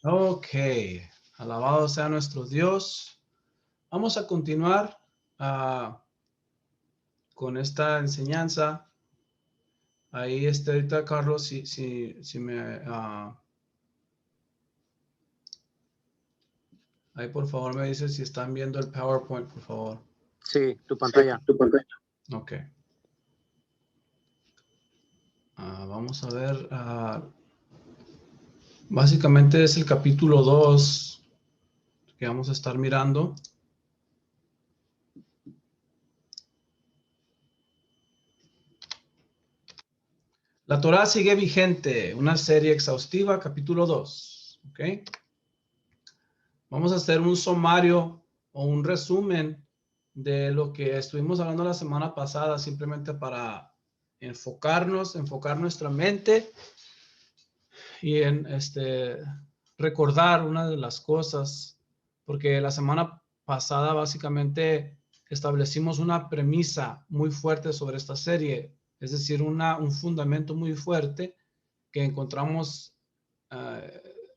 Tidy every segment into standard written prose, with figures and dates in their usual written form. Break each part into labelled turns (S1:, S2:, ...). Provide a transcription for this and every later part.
S1: Ok, alabado sea nuestro Dios. Vamos a continuar con esta enseñanza. Ahí ahorita Carlos, si me... ahí por favor me dice si están viendo el PowerPoint, por favor.
S2: Sí, tu pantalla.
S1: Ok. Vamos a ver. Básicamente es el capítulo 2 que vamos a estar mirando. La Torá sigue vigente, una serie exhaustiva, capítulo 2. ¿Ok? Vamos a hacer un sumario o un resumen de lo que estuvimos hablando la semana pasada, simplemente para enfocar nuestra mente y en recordar una de las cosas, porque la semana pasada básicamente establecimos una premisa muy fuerte sobre esta serie, es decir, un fundamento muy fuerte que encontramos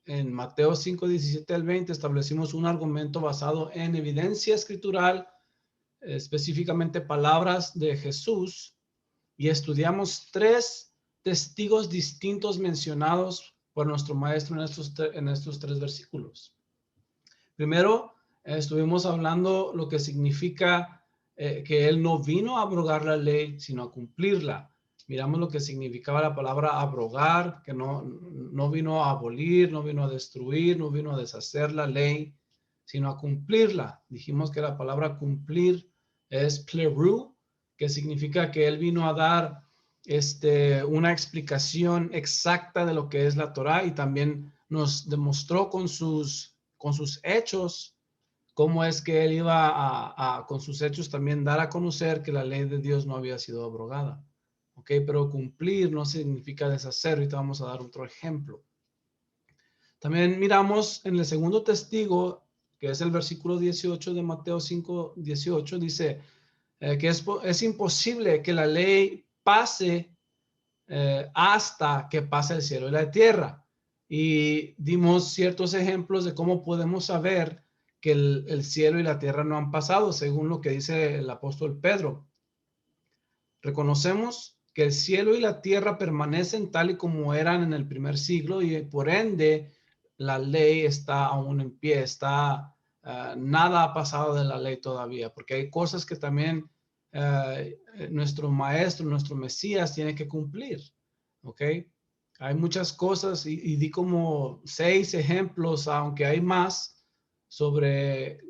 S1: en Mateo 5, 17 al 20. Establecimos un argumento basado en evidencia escritural, específicamente palabras de Jesús, y estudiamos 3 testigos distintos mencionados por nuestro maestro en estos 3 versículos. Primero, estuvimos hablando lo que significa que él no vino a abrogar la ley, sino a cumplirla. Miramos lo que significaba la palabra abrogar, que no vino a abolir, no vino a destruir, no vino a deshacer la ley, sino a cumplirla. Dijimos que la palabra cumplir es plerú, que significa que él vino a dar una explicación exacta de lo que es la Torá, y también nos demostró con sus hechos cómo es que él iba con sus hechos también dar a conocer que la ley de Dios no había sido abrogada. ¿Ok? Pero cumplir no significa deshacer. Ahorita vamos a dar otro ejemplo. También miramos en el segundo testigo, que es el versículo 18 de Mateo 5, 18, dice que es imposible que la ley pase hasta que pase el cielo y la tierra. Y dimos ciertos ejemplos de cómo podemos saber que el cielo y la tierra no han pasado, según lo que dice el apóstol Pedro. Reconocemos que el cielo y la tierra permanecen tal y como eran en el primer siglo, y por ende la ley está aún en pie, nada ha pasado de la ley todavía, porque hay cosas que también nuestro maestro, nuestro Mesías tiene que cumplir. ¿Ok? Hay muchas cosas y di como 6 ejemplos, aunque hay más, sobre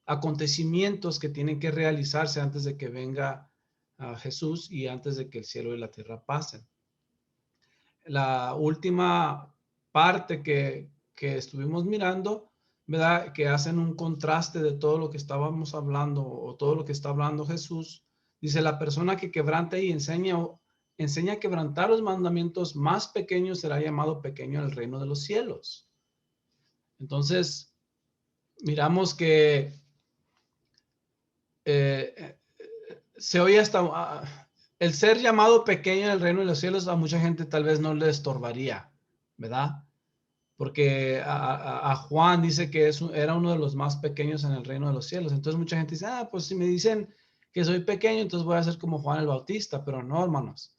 S1: acontecimientos que tienen que realizarse antes de que venga Jesús y antes de que el cielo y la tierra pasen. La última parte que estuvimos mirando, ¿verdad? Que hacen un contraste de todo lo que estábamos hablando o todo lo que está hablando Jesús. Dice, la persona que quebranta y enseña a quebrantar los mandamientos más pequeños será llamado pequeño en el reino de los cielos. Entonces, miramos que se oye hasta el ser llamado pequeño en el reino de los cielos, a mucha gente tal vez no le estorbaría, ¿verdad? Porque a Juan dice que era uno de los más pequeños en el reino de los cielos. Entonces mucha gente dice, pues si me dicen que soy pequeño, entonces voy a ser como Juan el Bautista. Pero no, hermanos.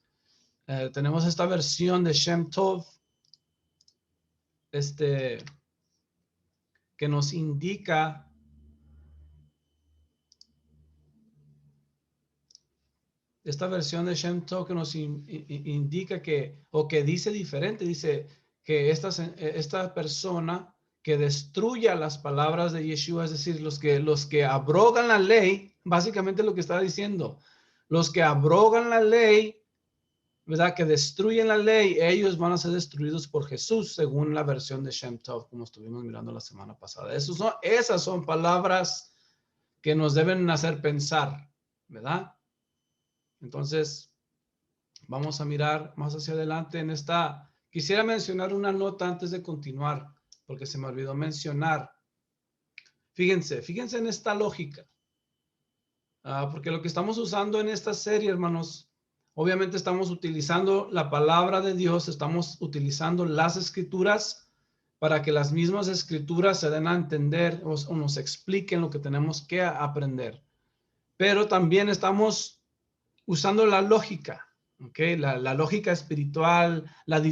S1: Tenemos esta versión de Shem Tov, que nos indica esta versión de Shem Tov que nos indica que dice diferente, dice que esta persona que destruya las palabras de Yeshua, es decir, los que abrogan la ley, básicamente lo que está diciendo, los que abrogan la ley, ¿verdad? Que destruyen la ley, ellos van a ser destruidos por Jesús, según la versión de Shem Tov, como estuvimos mirando la semana pasada. Esas son palabras que nos deben hacer pensar, ¿verdad? Entonces, vamos a mirar más hacia adelante en esta. Quisiera mencionar una nota antes de continuar, porque se me olvidó mencionar. Fíjense en esta lógica. Porque lo que estamos usando en esta serie, hermanos, Obviamente estamos utilizando la palabra de Dios, estamos utilizando las escrituras para que las mismas escrituras se den a entender o nos expliquen lo que tenemos que aprender. Pero también estamos usando la lógica, ¿ok? La lógica espiritual, el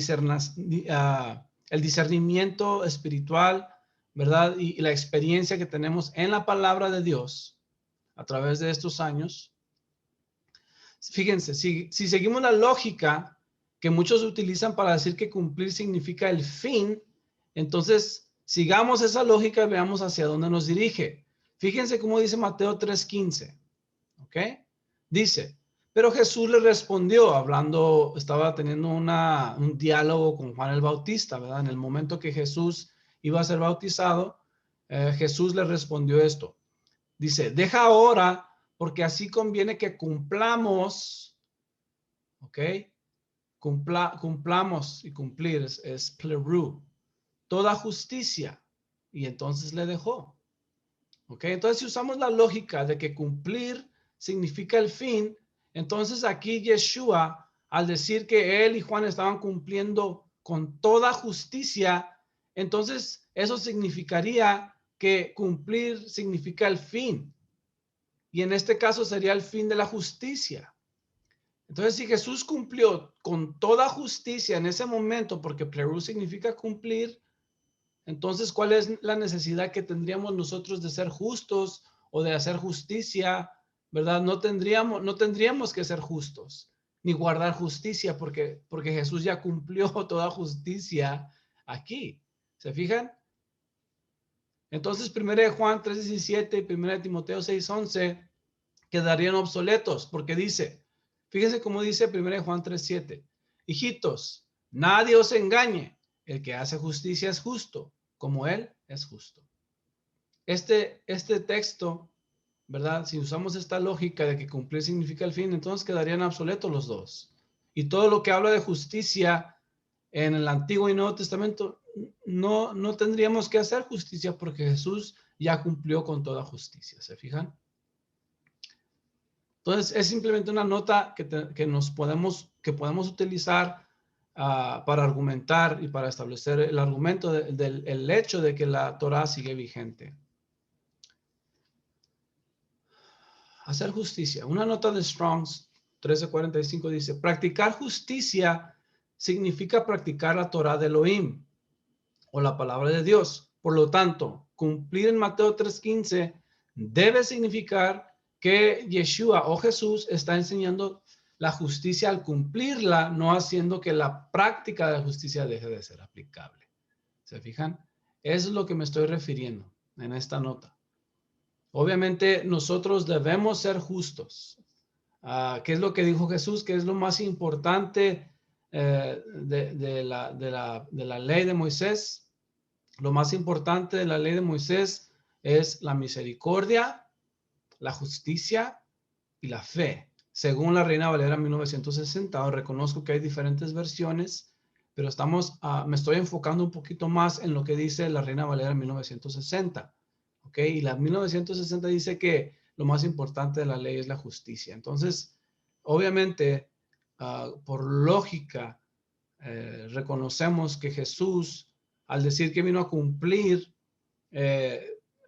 S1: discernimiento espiritual, ¿verdad? Y la experiencia que tenemos en la palabra de Dios a través de estos años. Fíjense, si seguimos la lógica que muchos utilizan para decir que cumplir significa el fin, entonces sigamos esa lógica y veamos hacia dónde nos dirige. Fíjense cómo dice Mateo 3:15, ¿ok? Dice, pero Jesús le respondió, estaba teniendo un diálogo con Juan el Bautista, ¿verdad? En el momento que Jesús iba a ser bautizado, Jesús le respondió esto. Dice, deja ahora, porque así conviene que cumplamos, ¿ok? Cumplamos, y cumplir es plerú, toda justicia. Y entonces le dejó. ¿Ok? Entonces, si usamos la lógica de que cumplir significa el fin, entonces aquí Yeshua, al decir que él y Juan estaban cumpliendo con toda justicia, entonces eso significaría que cumplir significa el fin. Y en este caso sería el fin de la justicia. Entonces, si Jesús cumplió con toda justicia en ese momento, porque plerú significa cumplir, entonces, ¿cuál es la necesidad que tendríamos nosotros de ser justos o de hacer justicia? ¿Verdad? No tendríamos que ser justos ni guardar justicia porque Jesús ya cumplió toda justicia aquí. ¿Se fijan? Entonces, 1 Juan 3:17 y 1 Timoteo 6:11 quedarían obsoletos porque dice, fíjense cómo dice 1 Juan 3:7, hijitos, nadie os engañe, el que hace justicia es justo, como él es justo. Este texto, ¿verdad? Si usamos esta lógica de que cumplir significa el fin, entonces quedarían obsoletos los dos. Y todo lo que habla de justicia en el Antiguo y Nuevo Testamento, no tendríamos que hacer justicia porque Jesús ya cumplió con toda justicia. ¿Se fijan? Entonces, es simplemente una nota que podemos utilizar para argumentar y para establecer el argumento del hecho de que la Torah sigue vigente. Hacer justicia. Una nota de Strong's 1345 dice, practicar justicia significa practicar la Torah de Elohim o la palabra de Dios. Por lo tanto, cumplir en Mateo 3:15 debe significar que Yeshua o Jesús está enseñando la justicia al cumplirla, no haciendo que la práctica de justicia deje de ser aplicable. ¿Se fijan? Eso es lo que me estoy refiriendo en esta nota. Obviamente nosotros debemos ser justos. ¿Qué es lo que dijo Jesús? ¿Qué es lo más importante de la ley de Moisés? Lo más importante de la ley de Moisés es la misericordia, la justicia y la fe. Según la Reina Valera 1960, reconozco que hay diferentes versiones, pero me estoy enfocando un poquito más en lo que dice la Reina Valera 1960. ¿Ok? Y la 1960 dice que lo más importante de la ley es la justicia. Entonces, obviamente, por lógica, reconocemos que Jesús, al decir que vino a cumplir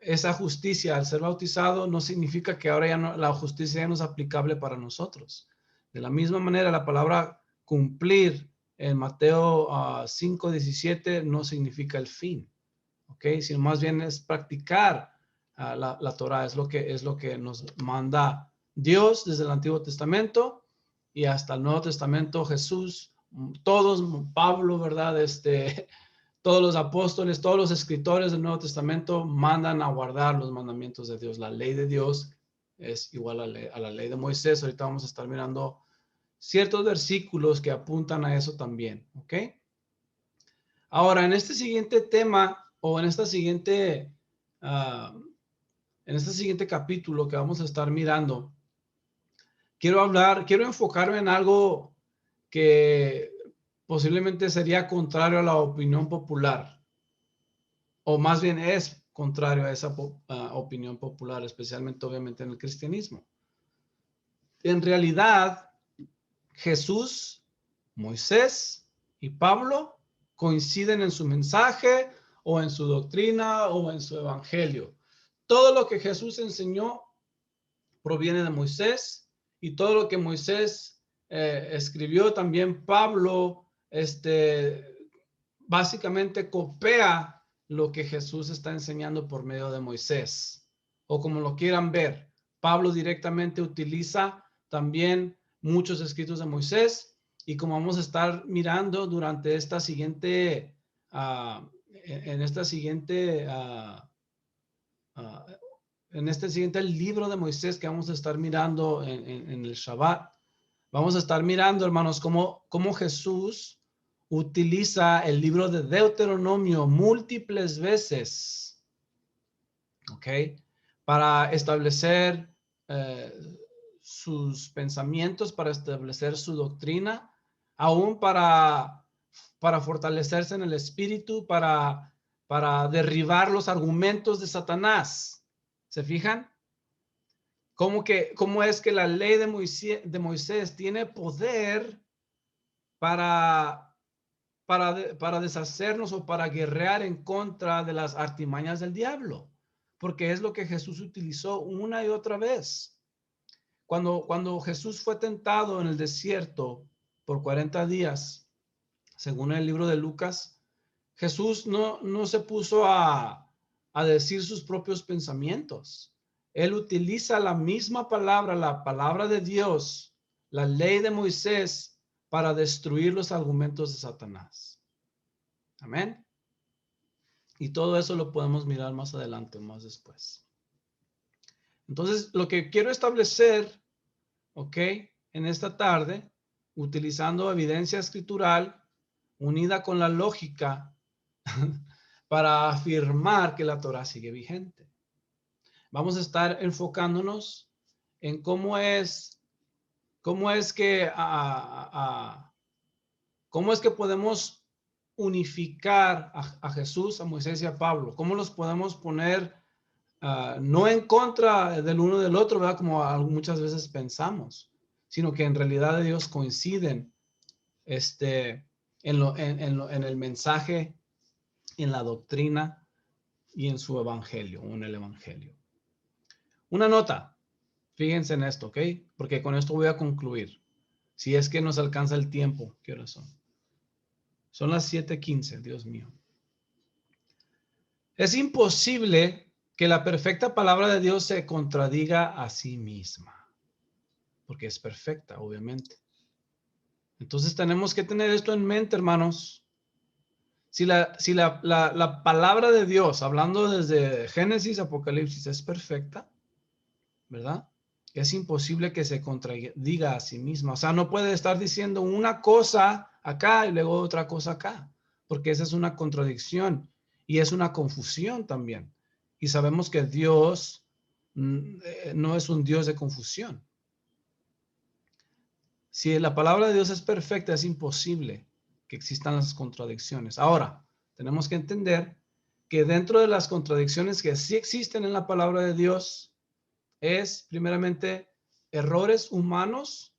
S1: esa justicia al ser bautizado, no significa que ahora la justicia ya no es aplicable para nosotros. De la misma manera, la palabra cumplir en Mateo 5:17 no significa el fin, ¿ok? Sino más bien es practicar la Torah, es lo que nos manda Dios desde el Antiguo Testamento y hasta el Nuevo Testamento. Jesús, todos, Pablo, ¿verdad? Todos los apóstoles, todos los escritores del Nuevo Testamento mandan a guardar los mandamientos de Dios. La ley de Dios es igual a la ley de Moisés. Ahorita vamos a estar mirando ciertos versículos que apuntan a eso también, ¿ok? Ahora, en este siguiente tema o en este siguiente capítulo que vamos a estar mirando, quiero enfocarme en algo que posiblemente sería contrario a la opinión popular, o más bien es contrario a esa opinión popular, especialmente obviamente en el cristianismo. En realidad, Jesús, Moisés y Pablo coinciden en su mensaje o en su doctrina o en su evangelio. Todo lo que Jesús enseñó proviene de Moisés, y todo lo que Moisés escribió también Pablo, básicamente copia lo que Jesús está enseñando por medio de Moisés, o como lo quieran ver. Pablo directamente utiliza también muchos escritos de Moisés, y como vamos a estar mirando durante esta siguiente, en este siguiente libro de Moisés que vamos a estar mirando en el Shabbat, vamos a estar mirando, hermanos, cómo Jesús utiliza el libro de Deuteronomio múltiples veces, ¿ok? Para establecer sus pensamientos, para establecer su doctrina, aún para fortalecerse en el espíritu, para derribar los argumentos de Satanás. ¿Se fijan? ¿Cómo es que la ley de Moisés tiene poder para deshacernos o para guerrear en contra de las artimañas del diablo? Porque es lo que Jesús utilizó una y otra vez. Cuando Jesús fue tentado en el desierto por 40 días, según el libro de Lucas, Jesús no se puso a decir sus propios pensamientos. Él utiliza la misma palabra, la palabra de Dios, la ley de Moisés, para destruir los argumentos de Satanás. Amén. Y todo eso lo podemos mirar más adelante, más después. Entonces, lo que quiero establecer, ¿ok?, en esta tarde, utilizando evidencia escritural unida con la lógica para afirmar que la Torah sigue vigente. Vamos a estar enfocándonos en cómo es que podemos unificar a Jesús, a Moisés y a Pablo. Cómo los podemos poner no en contra del uno del otro, ¿verdad?, como muchas veces pensamos, sino que en realidad ellos coinciden en el mensaje, en la doctrina y en su evangelio, o en el evangelio. Una nota, fíjense en esto, ¿ok? Porque con esto voy a concluir. Si es que nos alcanza el tiempo, ¿qué horas son? Son las 7:15, Dios mío. Es imposible que la perfecta palabra de Dios se contradiga a sí misma, porque es perfecta, obviamente. Entonces tenemos que tener esto en mente, hermanos. Si la palabra de Dios, hablando desde Génesis, Apocalipsis, es perfecta, ¿verdad? Es imposible que se contradiga a sí misma. O sea, no puede estar diciendo una cosa acá y luego otra cosa acá, porque esa es una contradicción y es una confusión también. Y sabemos que Dios no es un Dios de confusión. Si la palabra de Dios es perfecta, es imposible que existan las contradicciones. Ahora, tenemos que entender que dentro de las contradicciones que sí existen en la palabra de Dios es primeramente errores humanos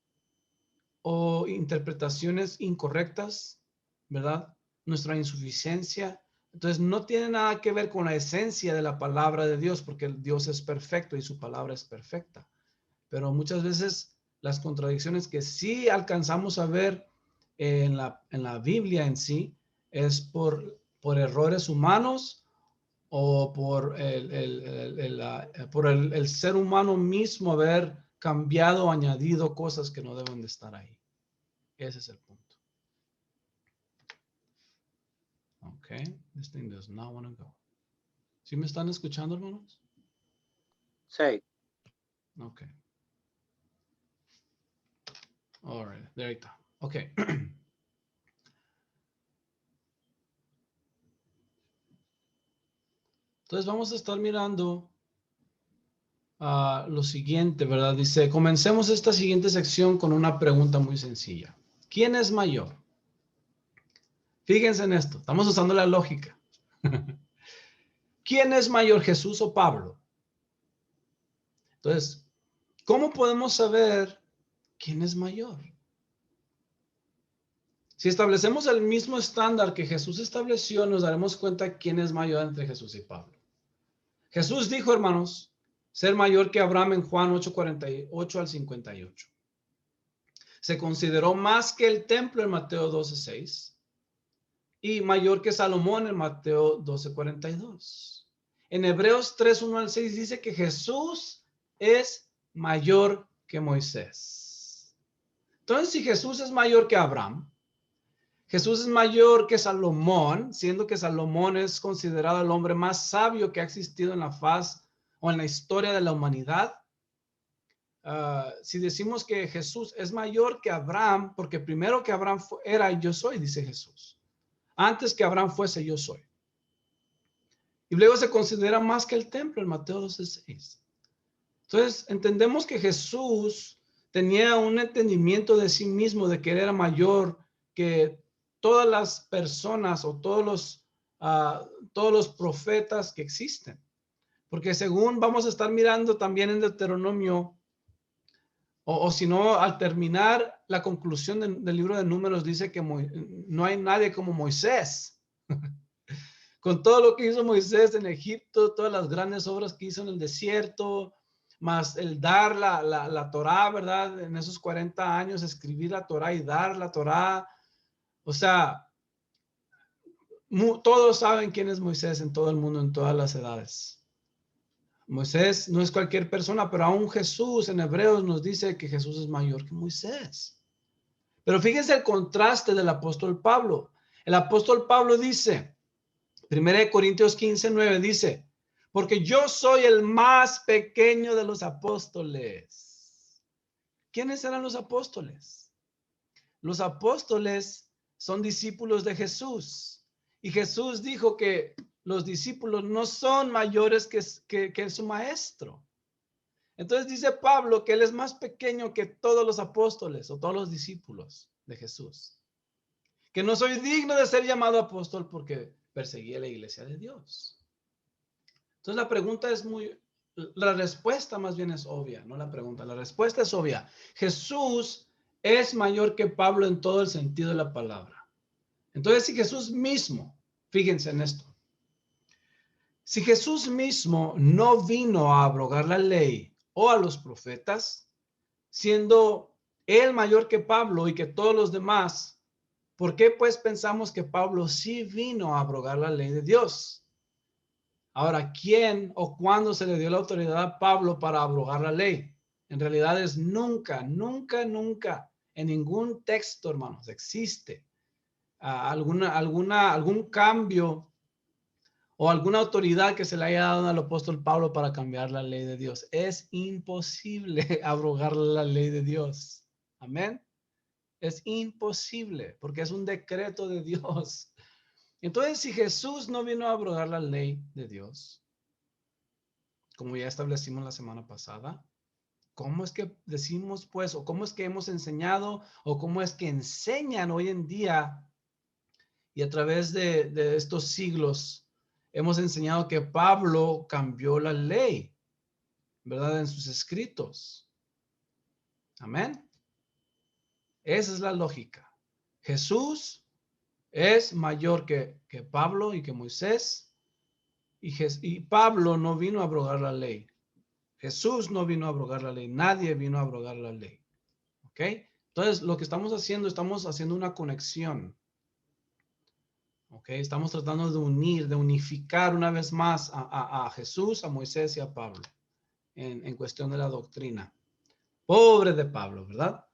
S1: o interpretaciones incorrectas, ¿verdad? Nuestra insuficiencia. Entonces no tiene nada que ver con la esencia de la palabra de Dios, porque Dios es perfecto y su palabra es perfecta. Pero muchas veces las contradicciones que sí alcanzamos a ver en la Biblia en sí es por errores humanos o por el ser humano mismo haber cambiado o añadido cosas que no deben de estar ahí. Ese es el punto. Okay, this thing does not want to go. ¿Sí me están escuchando, hermanos?
S2: Sí.
S1: Okay. All right, there está. Okay. Entonces vamos a estar mirando lo siguiente, ¿verdad? Dice, comencemos esta siguiente sección con una pregunta muy sencilla. ¿Quién es mayor? Fíjense en esto, estamos usando la lógica. ¿Quién es mayor, Jesús o Pablo? Entonces, ¿cómo podemos saber quién es mayor? Si establecemos el mismo estándar que Jesús estableció, nos daremos cuenta quién es mayor entre Jesús y Pablo. Jesús dijo, hermanos, ser mayor que Abraham en Juan 8:48 al 58. Se consideró más que el templo en Mateo 12:6 y mayor que Salomón en Mateo 12:42. En Hebreos 3:1 al 6 dice que Jesús es mayor que Moisés. Entonces, si Jesús es mayor que Abraham, Jesús es mayor que Salomón, siendo que Salomón es considerado el hombre más sabio que ha existido en la faz o en la historia de la humanidad. Si decimos que Jesús es mayor que Abraham, porque primero que Abraham era yo soy, dice Jesús. Antes que Abraham fuese yo soy. Y luego se considera más que el templo en Mateo 12:6. Entonces entendemos que Jesús tenía un entendimiento de sí mismo, de que él era mayor que todas las personas o todos los profetas que existen. Porque según vamos a estar mirando también en Deuteronomio, o si no, al terminar la conclusión del libro de Números, dice que no hay nadie como Moisés. Con todo lo que hizo Moisés en Egipto, todas las grandes obras que hizo en el desierto, más el dar la Torá, ¿verdad? En esos 40 años, escribir la Torá y dar la Torá. O sea, todos saben quién es Moisés en todo el mundo, en todas las edades. Moisés no es cualquier persona, pero aún Jesús en Hebreos nos dice que Jesús es mayor que Moisés. Pero fíjense el contraste del apóstol Pablo. El apóstol Pablo dice, 1 Corintios 15:9 dice, porque yo soy el más pequeño de los apóstoles. ¿Quiénes eran los apóstoles? Los apóstoles son discípulos de Jesús. Y Jesús dijo que los discípulos no son mayores que su maestro. Entonces dice Pablo que él es más pequeño que todos los apóstoles o todos los discípulos de Jesús. Que no soy digno de ser llamado apóstol porque perseguía la iglesia de Dios. Entonces la pregunta es la respuesta más bien es obvia, no la pregunta, la respuesta es obvia. Jesús es mayor que Pablo en todo el sentido de la palabra. Entonces si Jesús mismo, fíjense en esto, si Jesús mismo no vino a abrogar la ley o a los profetas, siendo él mayor que Pablo y que todos los demás, ¿por qué pues pensamos que Pablo sí vino a abrogar la ley de Dios? Ahora, ¿quién o cuándo se le dio la autoridad a Pablo para abrogar la ley? En realidad es nunca, nunca, nunca, en ningún texto, hermanos, existe algún cambio o alguna autoridad que se le haya dado al apóstol Pablo para cambiar la ley de Dios. Es imposible abrogar la ley de Dios. Amén. Es imposible porque es un decreto de Dios. Entonces, si Jesús no vino a abrogar la ley de Dios, como ya establecimos la semana pasada, ¿cómo es que decimos, pues, o cómo es que hemos enseñado, o cómo es que enseñan hoy en día y a través de estos siglos, hemos enseñado que Pablo cambió la ley, ¿verdad? En sus escritos. Amén. Esa es la lógica. Jesús es mayor que Pablo y que Moisés, y Pablo no vino a abrogar la ley. Jesús no vino a abrogar la ley. Nadie vino a abrogar la ley. ¿Ok? Entonces, lo que estamos haciendo una conexión. ¿Ok? Estamos tratando de unificar una vez más a Jesús, a Moisés y a Pablo en cuestión de la doctrina. Pobre de Pablo, ¿verdad?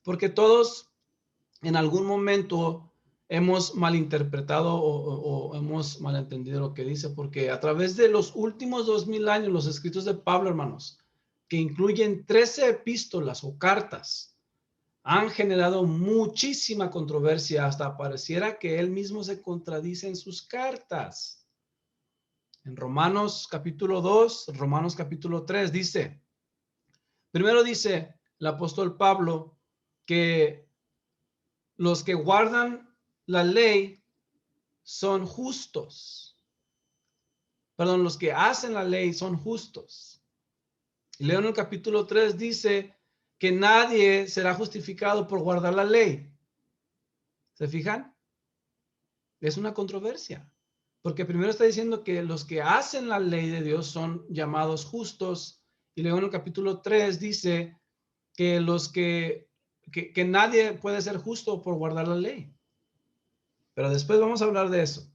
S1: Porque todos en algún momento hemos malinterpretado o hemos malentendido lo que dice, porque a través de los últimos 2000 años, los escritos de Pablo, hermanos, que incluyen 13 epístolas o cartas, han generado muchísima controversia, hasta pareciera que él mismo se contradice en sus cartas. En Romanos capítulo 2, Romanos capítulo 3 dice, primero dice el apóstol Pablo que los que guardan la ley son justos. Perdón, los que hacen la ley son justos. Y luego en el capítulo 3 dice que nadie será justificado por guardar la ley. ¿Se fijan? Es una controversia. Porque primero está diciendo que los que hacen la ley de Dios son llamados justos. Y luego en el capítulo 3 dice que que nadie puede ser justo por guardar la ley. Pero después vamos a hablar de eso.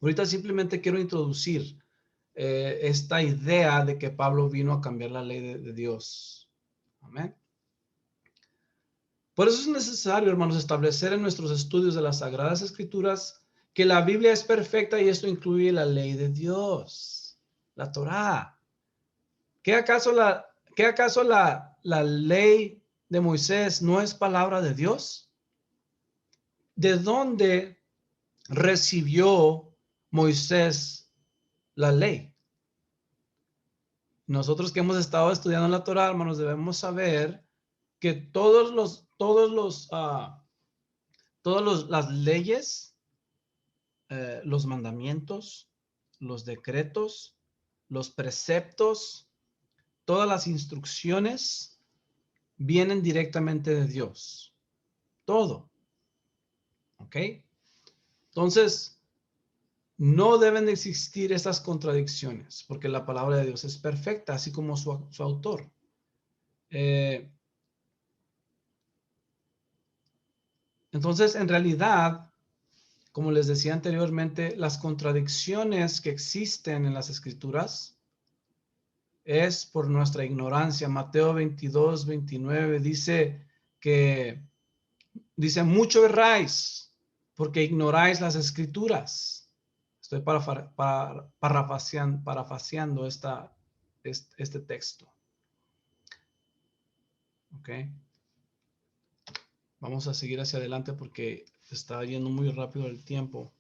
S1: Ahorita simplemente quiero introducir esta idea de que Pablo vino a cambiar la ley de Dios. Amén. Por eso es necesario, hermanos, establecer en nuestros estudios de las Sagradas Escrituras que la Biblia es perfecta y esto incluye la ley de Dios, la Torá. ¿Qué acaso la ley de Moisés no es palabra de Dios? ¿De dónde recibió Moisés la ley? Nosotros que hemos estado estudiando la Torá, hermanos, debemos saber que las leyes, los mandamientos, los decretos, los preceptos, todas las instrucciones vienen directamente de Dios. Todo. ¿Ok? Entonces, no deben de existir esas contradicciones, porque la palabra de Dios es perfecta, así como su autor. Entonces, en realidad, como les decía anteriormente, las contradicciones que existen en las Escrituras es por nuestra ignorancia. Mateo 22:29 dice, mucho erráis porque ignoráis las Escrituras. Estoy parafaseando este texto. Ok. Vamos a seguir hacia adelante porque está yendo muy rápido el tiempo.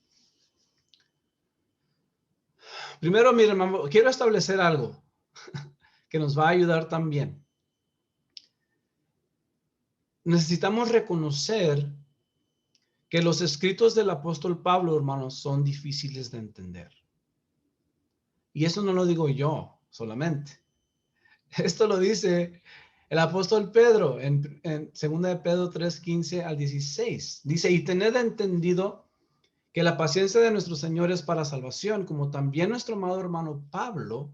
S1: Primero, mi hermano, quiero establecer algo que nos va a ayudar también. Necesitamos reconocer que los escritos del apóstol Pablo, hermanos, son difíciles de entender. Y eso no lo digo yo solamente. Esto lo dice el apóstol Pedro en 2 de Pedro 3:15 al 16. Dice, y tened entendido que la paciencia de nuestro Señor es para salvación, como también nuestro amado hermano Pablo,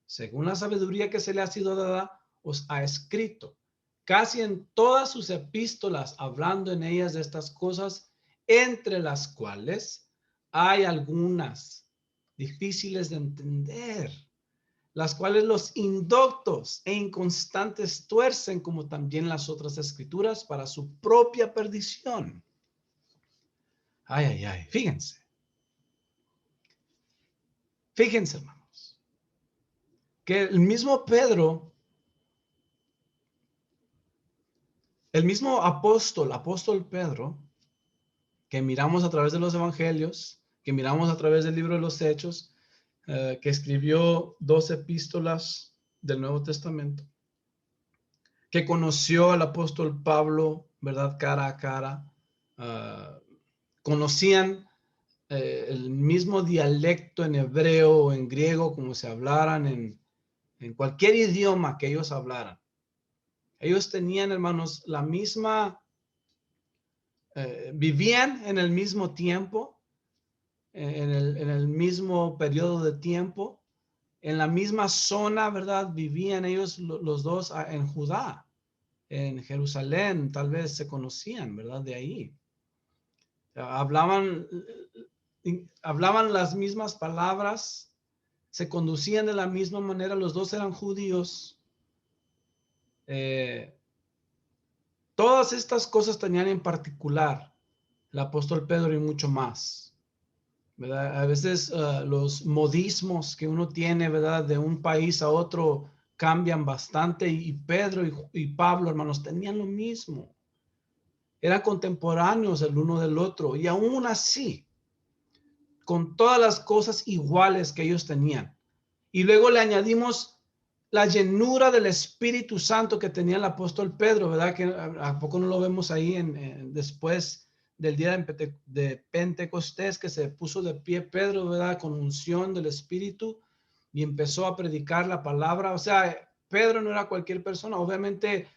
S1: según la sabiduría que se le ha sido dada, os ha escrito, casi en todas sus epístolas, hablando en ellas de estas cosas, entre las cuales hay algunas difíciles de entender, las cuales los indoctos e inconstantes tuercen, como también las otras escrituras, para su propia perdición. Ay, ay, ay, fíjense. Fíjense, hermanos, que el mismo apóstol Pedro, que miramos a través de los evangelios, que miramos a través del libro de los Hechos, que escribió 2 epístolas del Nuevo Testamento, que conoció al apóstol Pablo, ¿verdad? Cara a cara, conocían el mismo dialecto en hebreo o en griego, como se hablaran en cualquier idioma que ellos hablaran. Ellos tenían, hermanos, la misma, vivían en el mismo tiempo, en el mismo periodo de tiempo, en la misma zona, ¿verdad? Vivían ellos los dos en Judá, en Jerusalén, tal vez se conocían, ¿verdad? De ahí. Hablaban las mismas palabras, se conducían de la misma manera, los dos eran judíos. Todas estas cosas tenían en particular el apóstol Pedro y mucho más, ¿verdad? A veces los modismos que uno tiene, ¿verdad? De un país a otro cambian bastante y Pedro y Pablo, hermanos, tenían lo mismo. Eran contemporáneos el uno del otro y aún así, con todas las cosas iguales que ellos tenían. Y luego le añadimos la llenura del Espíritu Santo que tenía el apóstol Pedro, ¿verdad? Que a poco no lo vemos ahí después del día de Pentecostés, que se puso de pie Pedro, ¿verdad? Con unción del Espíritu y empezó a predicar la palabra. O sea, Pedro no era cualquier persona, obviamente.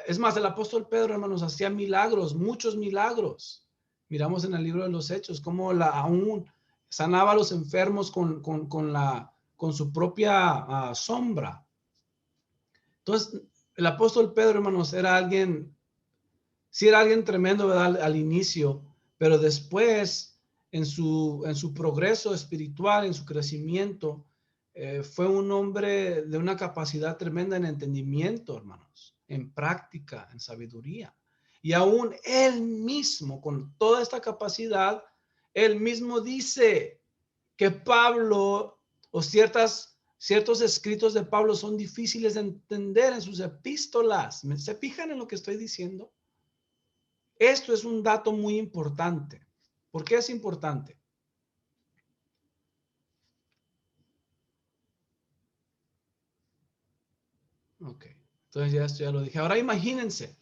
S1: Es más, el apóstol Pedro, hermanos, hacía milagros, muchos milagros. Miramos en el libro de los Hechos cómo aún sanaba a los enfermos con su propia sombra. Entonces, el apóstol Pedro, hermanos, era alguien tremendo, ¿verdad? Al inicio, pero después, en su progreso espiritual, en su crecimiento, fue un hombre de una capacidad tremenda en entendimiento, hermanos, en práctica, en sabiduría. Y aún él mismo, con toda esta capacidad, él mismo dice que Pablo o ciertos escritos de Pablo son difíciles de entender en sus epístolas. ¿Se fijan en lo que estoy diciendo? Esto es un dato muy importante. ¿Por qué es importante? Ok, entonces esto ya lo dije. Ahora imagínense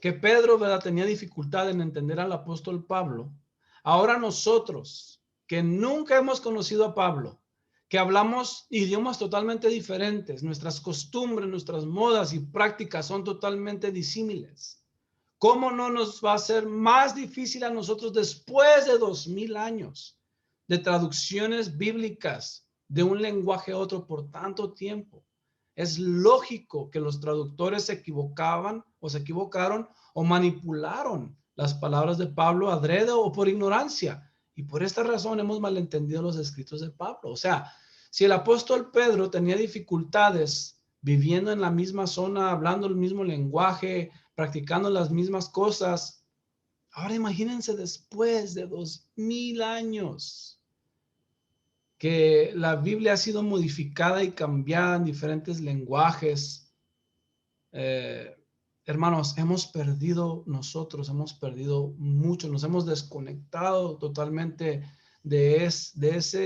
S1: que Pedro, ¿verdad?, tenía dificultad en entender al apóstol Pablo. Ahora nosotros, que nunca hemos conocido a Pablo, que hablamos idiomas totalmente diferentes, nuestras costumbres, nuestras modas y prácticas son totalmente disímiles. ¿Cómo no nos va a ser más difícil a nosotros después de 2000 años de traducciones bíblicas de un lenguaje a otro por tanto tiempo? Es lógico que los traductores se equivocaron o manipularon las palabras de Pablo adrede o por ignorancia. Y por esta razón hemos malentendido los escritos de Pablo. O sea, si el apóstol Pedro tenía dificultades viviendo en la misma zona, hablando el mismo lenguaje, practicando las mismas cosas, ahora imagínense después de 2000 años que la Biblia ha sido modificada y cambiada en diferentes lenguajes. Hermanos, hemos perdido mucho, nos hemos desconectado totalmente de esa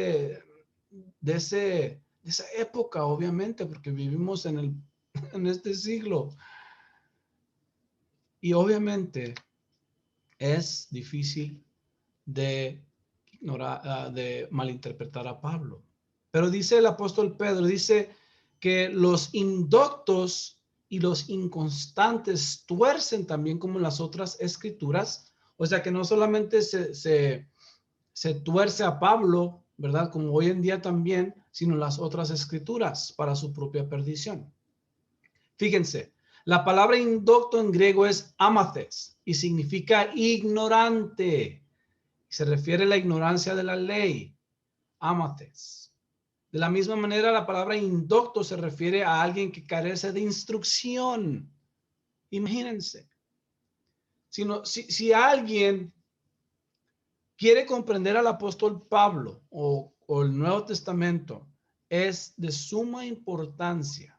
S1: época, obviamente, porque vivimos en este siglo. Y obviamente es difícil de ignorar, de malinterpretar a Pablo. Pero dice el apóstol Pedro, dice que los indoctos y los inconstantes tuercen también como las otras escrituras. O sea que no solamente se tuerce a Pablo, ¿verdad? Como hoy en día también, sino las otras escrituras para su propia perdición. Fíjense, la palabra indocto en griego es amathes y significa ignorante. Se refiere a la ignorancia de la ley, amathes. De la misma manera, la palabra indocto se refiere a alguien que carece de instrucción. Imagínense. Si alguien quiere comprender al apóstol Pablo o el Nuevo Testamento, es de suma importancia.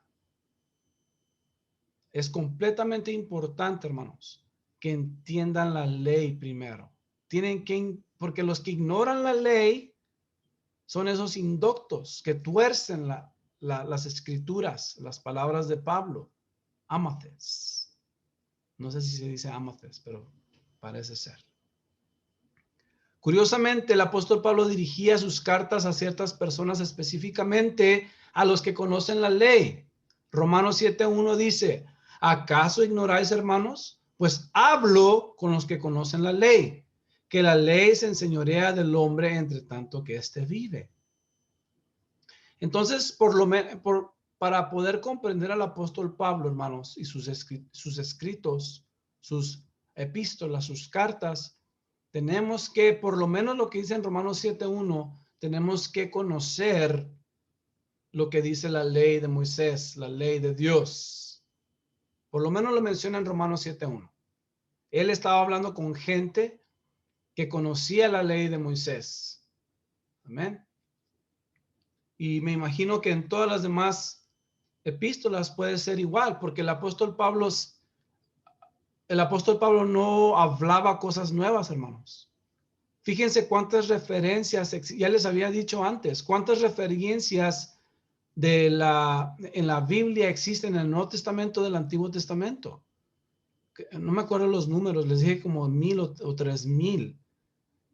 S1: Es completamente importante, hermanos, que entiendan la ley primero. Porque los que ignoran la ley son esos indoctos que tuercen las escrituras, las palabras de Pablo. Amathes. No sé si se dice amathes, pero parece ser. Curiosamente, el apóstol Pablo dirigía sus cartas a ciertas personas, específicamente a los que conocen la ley. Romanos 7:1 dice, ¿acaso ignoráis, hermanos? Pues hablo con los que conocen la ley, que la ley se enseñorea del hombre entre tanto que éste vive. Entonces, para poder comprender al apóstol Pablo, hermanos, y sus escritos, sus epístolas, sus cartas, tenemos que, por lo menos lo que dice en Romanos 7:1, tenemos que conocer lo que dice la ley de Moisés, la ley de Dios. Por lo menos lo menciona en Romanos 7:1. Él estaba hablando con gente que conocía la ley de Moisés. Amén. Y me imagino que en todas las demás epístolas puede ser igual, porque el apóstol Pablo no hablaba cosas nuevas, hermanos. Fíjense cuántas referencias, ya les había dicho antes, cuántas referencias en la Biblia existen en el Nuevo Testamento del Antiguo Testamento. No me acuerdo los números, les dije como 1000 o 3000.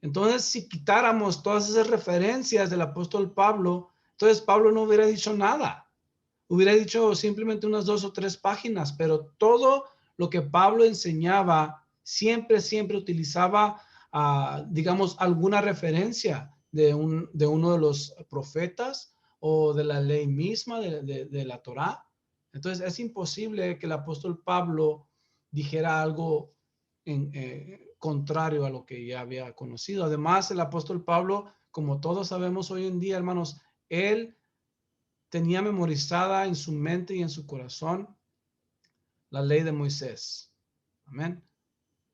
S1: Entonces, si quitáramos todas esas referencias del apóstol Pablo, entonces Pablo no hubiera dicho nada. Hubiera dicho simplemente unas 2 o 3 páginas, pero todo lo que Pablo enseñaba siempre utilizaba, digamos, alguna referencia de uno de los profetas o de la ley misma de la Torá. Entonces es imposible que el apóstol Pablo dijera algo contrario a lo que ya había conocido. Además, el apóstol Pablo, como todos sabemos hoy en día, hermanos, él tenía memorizada en su mente y en su corazón la ley de Moisés. Amén.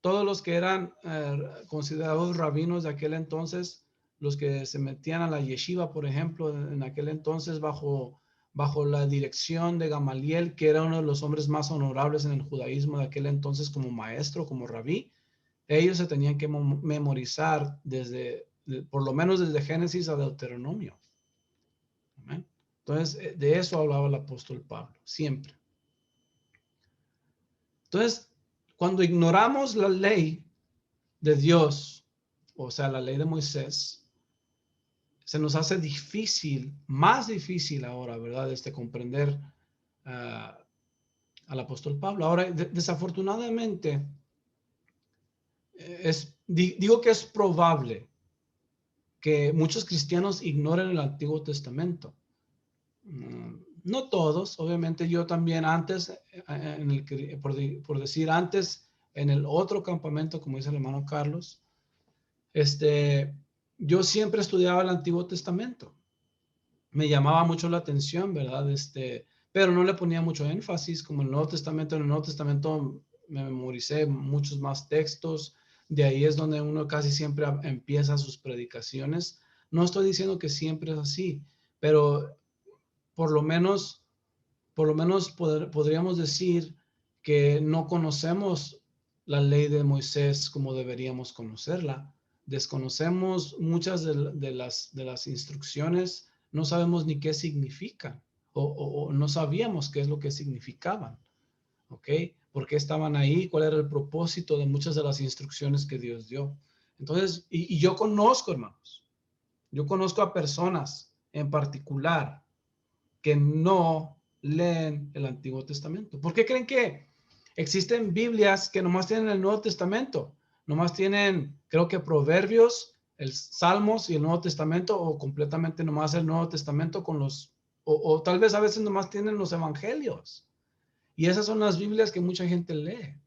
S1: Todos los que eran considerados rabinos de aquel entonces, los que se metían a la yeshiva, por ejemplo, en aquel entonces bajo la dirección de Gamaliel, que era uno de los hombres más honorables en el judaísmo de aquel entonces como maestro, como rabí, ellos se tenían que memorizar por lo menos desde Génesis a Deuteronomio. Amén. Entonces, de eso hablaba el apóstol Pablo, siempre. Entonces, cuando ignoramos la ley de Dios, o sea, la ley de Moisés, se nos hace difícil, más difícil ahora, ¿verdad? Comprender al apóstol Pablo. Ahora, desafortunadamente, digo que es probable que muchos cristianos ignoren el Antiguo Testamento. No todos, obviamente yo también antes, por decir antes, en el otro campamento, como dice el hermano Carlos, yo siempre estudiaba el Antiguo Testamento. Me llamaba mucho la atención, ¿verdad? Pero no le ponía mucho énfasis, como el Nuevo Testamento. En el Nuevo Testamento me memoricé muchos más textos. De ahí es donde uno casi siempre empieza sus predicaciones. No estoy diciendo que siempre es así, pero por lo menos podríamos decir que no conocemos la ley de Moisés como deberíamos conocerla. Desconocemos muchas de las instrucciones, no sabemos ni qué significan o no sabíamos qué es lo que significaban. ¿Ok? ¿Por qué estaban ahí? ¿Cuál era el propósito de muchas de las instrucciones que Dios dio? Entonces, y yo conozco, hermanos, yo conozco a personas en particular que no leen el Antiguo Testamento. ¿Por qué creen que existen Biblias que nomás tienen el Nuevo Testamento? Nomás tienen, creo que Proverbios, el Salmos y el Nuevo Testamento, o completamente nomás el Nuevo Testamento con o tal vez a veces nomás tienen los Evangelios. Y esas son las Biblias que mucha gente lee.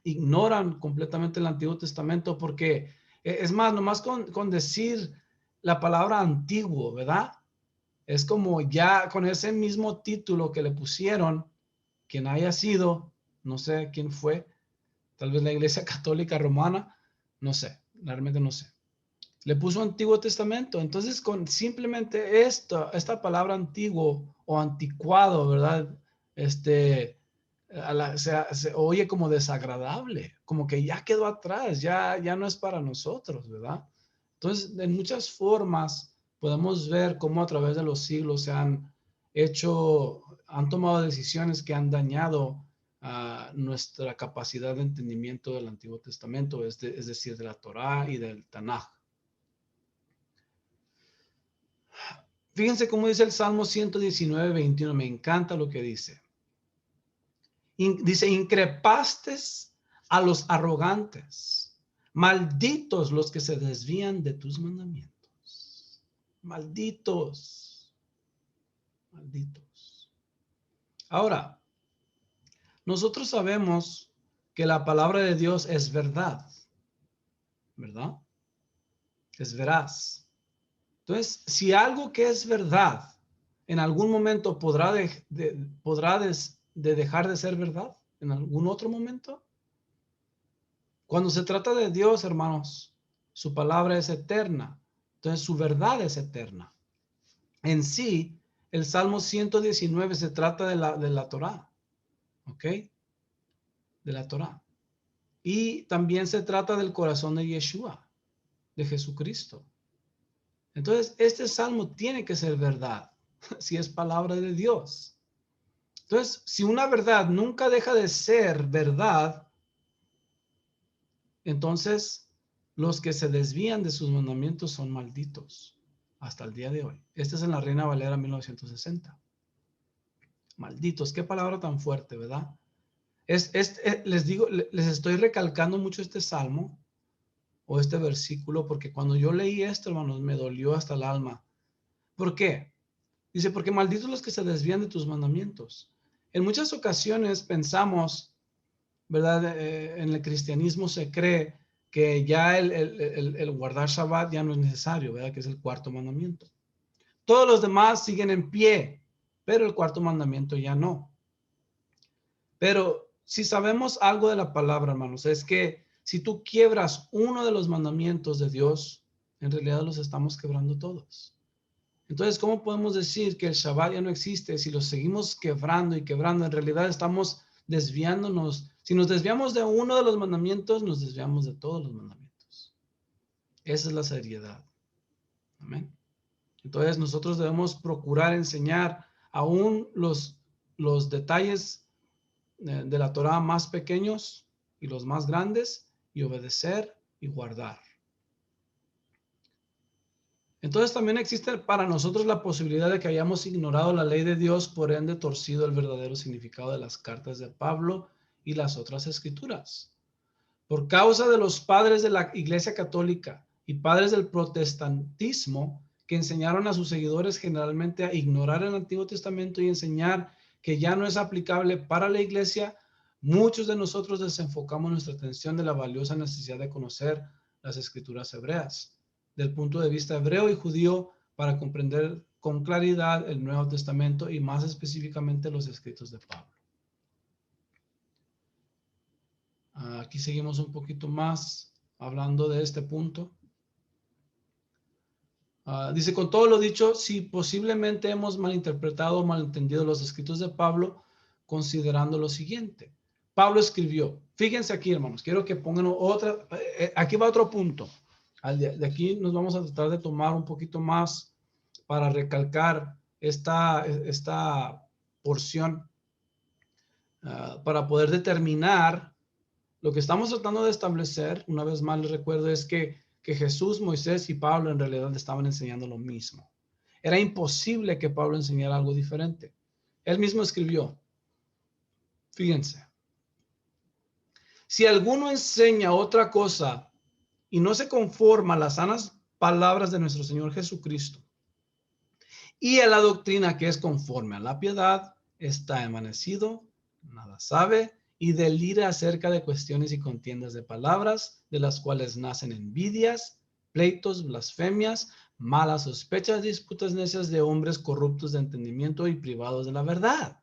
S1: Ignoran completamente el Antiguo Testamento porque, es más, nomás con decir la palabra antiguo, ¿verdad? Es como ya con ese mismo título que le pusieron, quien haya sido, no sé quién fue, tal vez la Iglesia Católica Romana, no sé, realmente no sé. Le puso Antiguo Testamento. Entonces, con simplemente esta palabra antiguo o anticuado, ¿verdad? Se oye como desagradable, como que ya quedó atrás, ya no es para nosotros, ¿verdad? Entonces, en muchas formas podemos ver cómo a través de los siglos han tomado decisiones que han dañado nuestra capacidad de entendimiento del Antiguo Testamento, es decir, de la Torá y del Tanaj. Fíjense cómo dice el Salmo 119, 21. Me encanta lo que dice. Dice, increpaste a los arrogantes, malditos los que se desvían de tus mandamientos. Malditos, malditos. Ahora, nosotros sabemos que la palabra de Dios es verdad, ¿verdad? Es veraz. Entonces, si algo que es verdad en algún momento podrá dejar de ser verdad, en algún otro momento. Cuando se trata de Dios, hermanos, su palabra es eterna. Entonces, su verdad es eterna. En sí, el Salmo 119 se trata de la Torá. ¿Ok? De la Torá. Y también se trata del corazón de Yeshua, de Jesucristo. Entonces, este salmo tiene que ser verdad, si es palabra de Dios. Entonces, si una verdad nunca deja de ser verdad, entonces los que se desvían de sus mandamientos son malditos hasta el día de hoy. Esta es en la Reina Valera 1960. Malditos, qué palabra tan fuerte, ¿verdad? Les digo, les estoy recalcando mucho este salmo o este versículo porque cuando yo leí esto, hermanos, me dolió hasta el alma. ¿Por qué? Dice, porque malditos los que se desvían de tus mandamientos. En muchas ocasiones pensamos, ¿verdad? En el cristianismo se cree que ya el guardar Shabbat ya no es necesario, ¿verdad? Que es el cuarto mandamiento. Todos los demás siguen en pie, pero el cuarto mandamiento ya no. Pero si sabemos algo de la palabra, hermanos, es que si tú quiebras uno de los mandamientos de Dios, en realidad los estamos quebrando todos. Entonces, ¿cómo podemos decir que el Shabbat ya no existe si lo seguimos quebrando y quebrando? En realidad estamos desviándonos. Si nos desviamos de uno de los mandamientos, nos desviamos de todos los mandamientos. Esa es la seriedad. Amén. Entonces, nosotros debemos procurar enseñar aún los detalles de la Torah más pequeños y los más grandes y obedecer y guardar. Entonces también existe para nosotros la posibilidad de que hayamos ignorado la ley de Dios, por ende torcido el verdadero significado de las cartas de Pablo y las otras escrituras. Por causa de los padres de la Iglesia Católica y padres del protestantismo que enseñaron a sus seguidores generalmente a ignorar el Antiguo Testamento y enseñar que ya no es aplicable para la Iglesia, muchos de nosotros desenfocamos nuestra atención de la valiosa necesidad de conocer las escrituras hebreas del punto de vista hebreo y judío para comprender con claridad el Nuevo Testamento y más específicamente los escritos de Pablo. Aquí seguimos un poquito más hablando de este punto. Dice, con todo lo dicho, si posiblemente hemos malinterpretado o malentendido los escritos de Pablo, considerando lo siguiente. Pablo escribió, fíjense aquí, hermanos, quiero que pongan otra, aquí va otro punto. De aquí nos vamos a tratar de tomar un poquito más para recalcar esta porción, para poder determinar lo que estamos tratando de establecer. Una vez más les recuerdo es que Jesús, Moisés y Pablo en realidad estaban enseñando lo mismo. Era imposible que Pablo enseñara algo diferente. Él mismo escribió, fíjense, si alguno enseña otra cosa y no se conforma a las sanas palabras de nuestro Señor Jesucristo y a la doctrina que es conforme a la piedad, está envanecido, nada sabe y delira acerca de cuestiones y contiendas de palabras, de las cuales nacen envidias, pleitos, blasfemias, malas sospechas, disputas necias de hombres corruptos de entendimiento y privados de la verdad,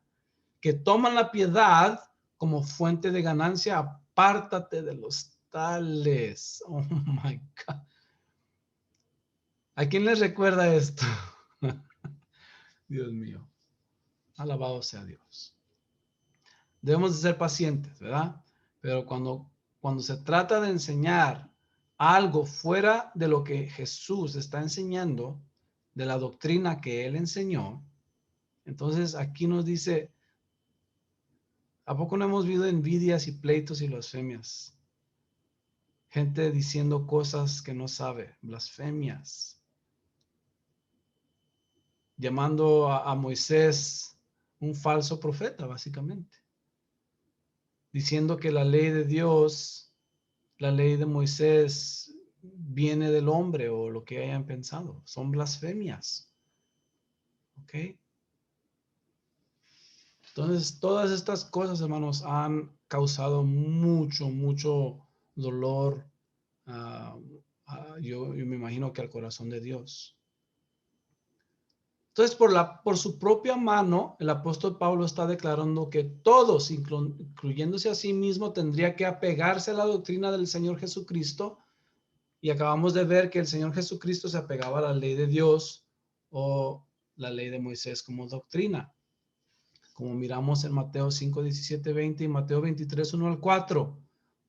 S1: que toman la piedad como fuente de ganancia. Apártate de los tales. Oh my God. ¿A quién les recuerda esto? Dios mío. Alabado sea Dios. Debemos de ser pacientes, ¿verdad? Pero cuando se trata de enseñar algo fuera de lo que Jesús está enseñando, de la doctrina que él enseñó, entonces aquí nos dice, ¿a poco no hemos visto envidias y pleitos y blasfemias? Gente diciendo cosas que no sabe, blasfemias. Llamando a Moisés un falso profeta, básicamente. Diciendo que la ley de Dios, la ley de Moisés, viene del hombre o lo que hayan pensado. Son blasfemias. ¿Ok? Entonces, todas estas cosas, hermanos, han causado mucho dolor. Yo me imagino que al corazón de Dios. Entonces, por su propia mano, el apóstol Pablo está declarando que todos, incluyéndose a sí mismo, tendría que apegarse a la doctrina del Señor Jesucristo. Y acabamos de ver que el Señor Jesucristo se apegaba a la ley de Dios o la ley de Moisés como doctrina, como miramos en Mateo 5, 17, 20 y Mateo 23, 1 al 4.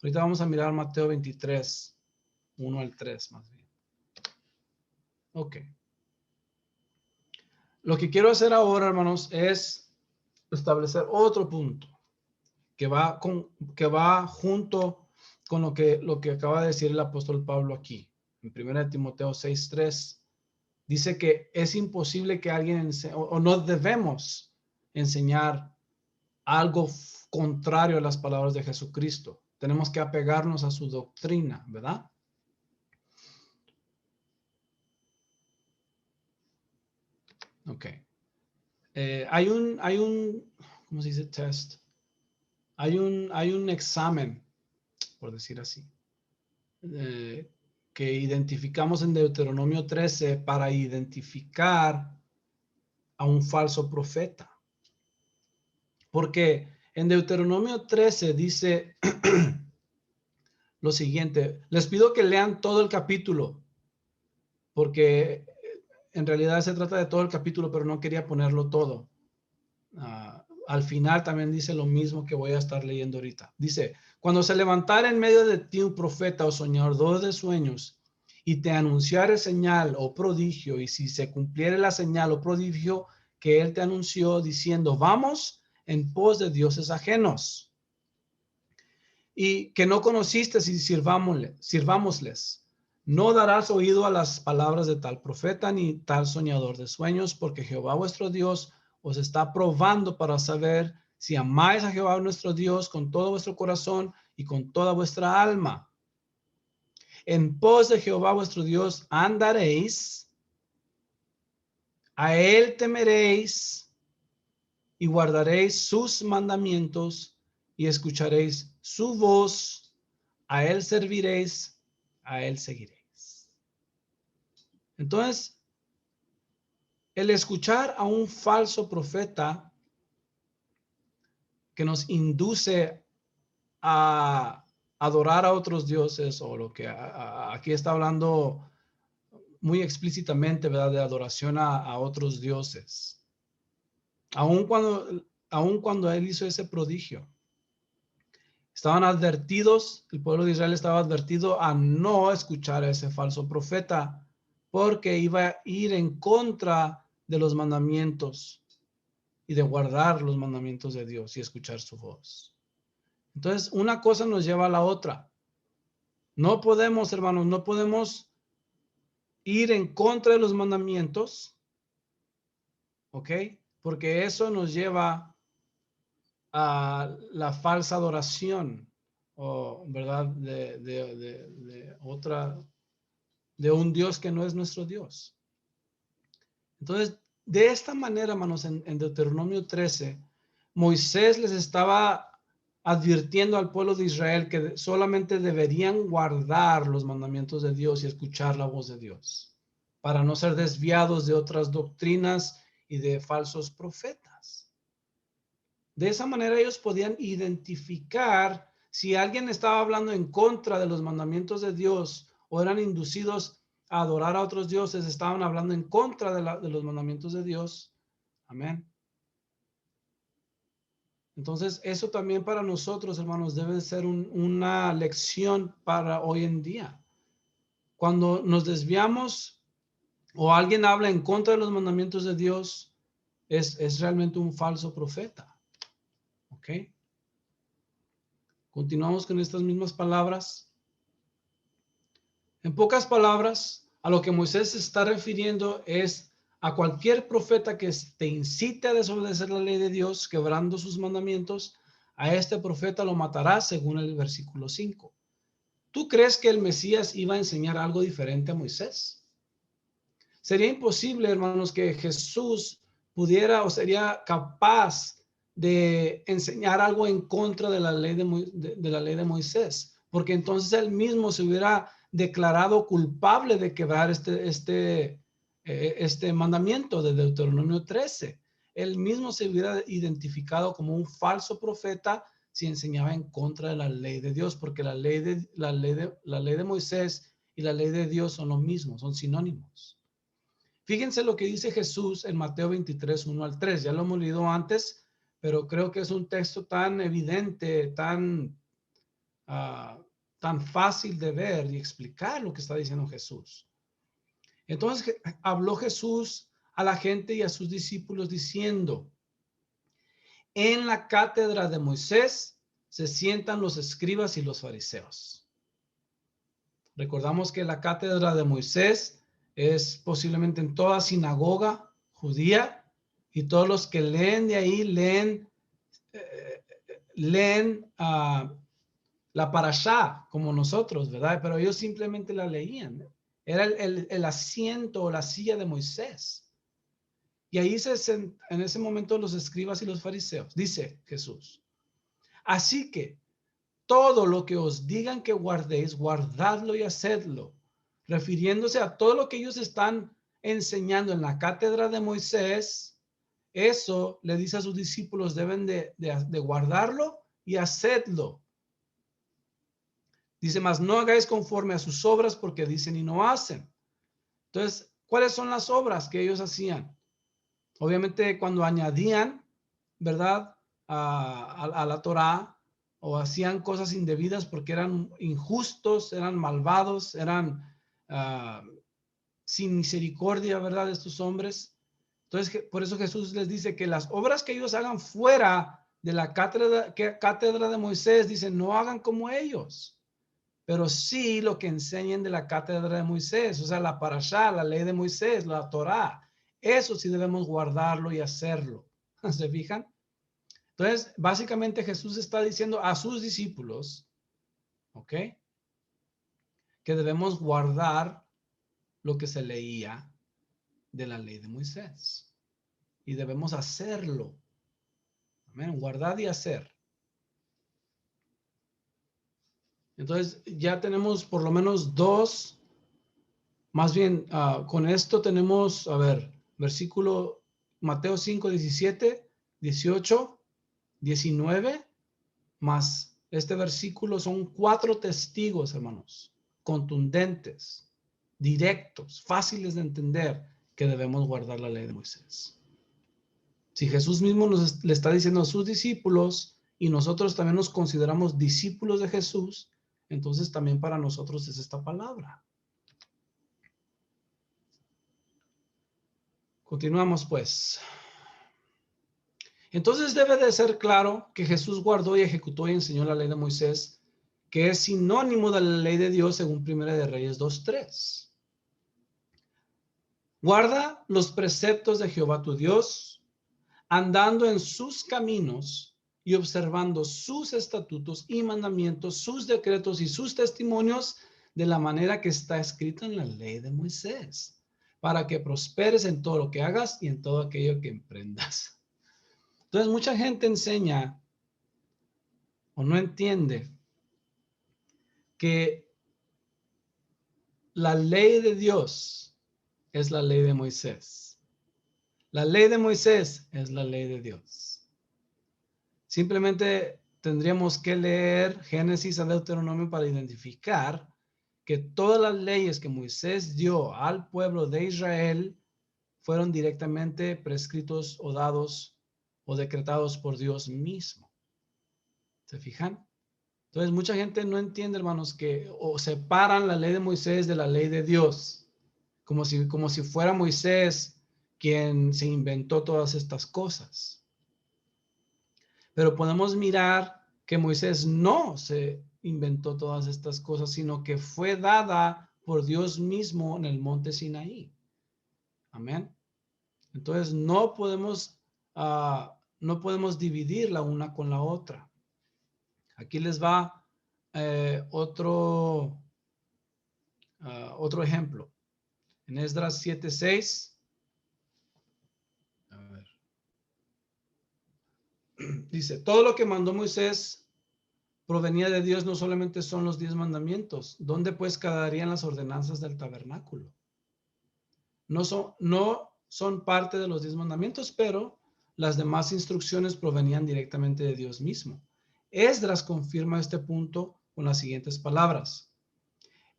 S1: Ahorita vamos a mirar Mateo 23, 1 al 3 más bien. Ok. Lo que quiero hacer ahora, hermanos, es establecer otro punto que va junto con lo que acaba de decir el apóstol Pablo aquí. En 1 Timoteo 6, 3, dice que es imposible que alguien o no debemos enseñar algo contrario a las palabras de Jesucristo. Tenemos que apegarnos a su doctrina, ¿verdad? Ok. ¿Cómo se dice test? Hay un examen, por decir así, que identificamos en Deuteronomio 13 para identificar a un falso profeta. Porque en Deuteronomio 13 dice lo siguiente. Les pido que lean todo el capítulo, porque en realidad se trata de todo el capítulo, pero no quería ponerlo todo. Al final también dice lo mismo que voy a estar leyendo ahorita. Dice, cuando se levantara en medio de ti un profeta o soñador de sueños y te anunciare señal o prodigio, y si se cumpliere la señal o prodigio que él te anunció diciendo, vamos en pos de dioses ajenos y que no conociste, y sirvámosles. No darás oído a las palabras de tal profeta ni tal soñador de sueños, porque Jehová vuestro Dios os está probando para saber si amáis a Jehová nuestro Dios con todo vuestro corazón y con toda vuestra alma. En pos de Jehová vuestro Dios andaréis, a él temeréis y guardaréis sus mandamientos y escucharéis su voz, a él serviréis, a él seguiréis. Entonces, el escuchar a un falso profeta que nos induce a adorar a otros dioses, o lo que aquí está hablando muy explícitamente, ¿verdad? De adoración a otros dioses. Aun cuando él hizo ese prodigio, estaban advertidos, el pueblo de Israel estaba advertido a no escuchar a ese falso profeta, porque iba a ir en contra de los mandamientos y de guardar los mandamientos de Dios y escuchar su voz. Entonces, una cosa nos lleva a la otra. No podemos, hermanos, no podemos ir en contra de los mandamientos, ¿ok? Porque eso nos lleva a la falsa adoración, o verdad, de un Dios que no es nuestro Dios. Entonces, de esta manera, hermanos, en Deuteronomio 13, Moisés les estaba advirtiendo al pueblo de Israel que solamente deberían guardar los mandamientos de Dios y escuchar la voz de Dios, para no ser desviados de otras doctrinas y de falsos profetas. De esa manera ellos podían identificar si alguien estaba hablando en contra de los mandamientos de Dios o eran inducidos a adorar a otros dioses, estaban hablando en contra de los mandamientos de Dios. Amén. Entonces, eso también para nosotros, hermanos, debe ser una lección para hoy en día. Cuando nos desviamos o alguien habla en contra de los mandamientos de Dios, es realmente un falso profeta. ¿Ok? Continuamos con estas mismas palabras. En pocas palabras, a lo que Moisés se está refiriendo es a cualquier profeta que te incite a desobedecer la ley de Dios, quebrando sus mandamientos, a este profeta lo matará, según el versículo 5. ¿Tú crees que el Mesías iba a enseñar algo diferente a Moisés? Sería imposible, hermanos, que Jesús pudiera o sería capaz de enseñar algo en contra de la ley de Moisés, porque entonces él mismo se hubiera declarado culpable de quebrar este mandamiento de Deuteronomio 13. Él mismo se hubiera identificado como un falso profeta si enseñaba en contra de la ley de Dios, porque la ley de Moisés y la ley de Dios son lo mismo, son sinónimos. Fíjense lo que dice Jesús en Mateo 23, 1 al 3. Ya lo hemos leído antes, pero creo que es un texto tan evidente, tan fácil de ver y explicar lo que está diciendo Jesús. Entonces habló Jesús a la gente y a sus discípulos diciendo: en la cátedra de Moisés se sientan los escribas y los fariseos. Recordamos que la cátedra de Moisés es posiblemente en toda sinagoga judía, y todos los que leen de ahí leen leen la parashá como nosotros, ¿verdad? Pero ellos simplemente la leían. Era el asiento o la silla de Moisés. Y ahí en ese momento los escribas y los fariseos, dice Jesús. Así que todo lo que os digan que guardéis, guardadlo y hacedlo, refiriéndose a todo lo que ellos están enseñando en la cátedra de Moisés. Eso le dice a sus discípulos, deben de guardarlo y hacedlo. Dice más, no hagáis conforme a sus obras porque dicen y no hacen. Entonces, ¿cuáles son las obras que ellos hacían? Obviamente cuando añadían, ¿verdad? A la Torá, o hacían cosas indebidas porque eran injustos, eran malvados, eran sin misericordia, ¿verdad? De estos hombres. Entonces, por eso Jesús les dice que las obras que ellos hagan fuera de la cátedra de Moisés, dicen, no hagan como ellos, pero sí lo que enseñen de la cátedra de Moisés, o sea, la parashá, la ley de Moisés, la Torá. Eso sí debemos guardarlo y hacerlo. ¿Se fijan? Entonces, básicamente Jesús está diciendo a sus discípulos, ¿ok? Que debemos guardar lo que se leía de la ley de Moisés. Y debemos hacerlo. Amén. Guardar y hacer. Entonces, ya tenemos por lo menos dos. Más bien, con esto tenemos, a ver, versículo Mateo 5, 17, 18, 19, más este versículo son 4 testigos, hermanos, contundentes, directos, fáciles de entender, que debemos guardar la ley de Moisés. Si Jesús mismo le está diciendo a sus discípulos y nosotros también nos consideramos discípulos de Jesús, entonces también para nosotros es esta palabra. Continuamos pues. Entonces debe de ser claro que Jesús guardó y ejecutó y enseñó la ley de Moisés, que es sinónimo de la ley de Dios según 1 de Reyes 2:3. Guarda los preceptos de Jehová tu Dios, andando en sus caminos y observando sus estatutos y mandamientos, sus decretos y sus testimonios de la manera que está escrito en la ley de Moisés, para que prosperes en todo lo que hagas y en todo aquello que emprendas. Entonces, mucha gente enseña o no entiende que la ley de Dios es la ley de Moisés. La ley de Moisés es la ley de Dios. Simplemente tendríamos que leer Génesis a Deuteronomio para identificar que todas las leyes que Moisés dio al pueblo de Israel fueron directamente prescritos o dados o decretados por Dios mismo. ¿Se fijan? Entonces, mucha gente no entiende, hermanos, que o separan la ley de Moisés de la ley de Dios, como si fuera Moisés quien se inventó todas estas cosas. Pero podemos mirar que Moisés no se inventó todas estas cosas, sino que fue dada por Dios mismo en el monte Sinaí. Amén. Entonces, no podemos dividir la una con la otra. Aquí les va otro ejemplo. En Esdras 7:6. A ver. Dice, todo lo que mandó Moisés provenía de Dios, no solamente son los 10 mandamientos. ¿Dónde pues quedarían las ordenanzas del tabernáculo? No son parte de los 10 mandamientos, pero las demás instrucciones provenían directamente de Dios mismo. Esdras confirma este punto con las siguientes palabras.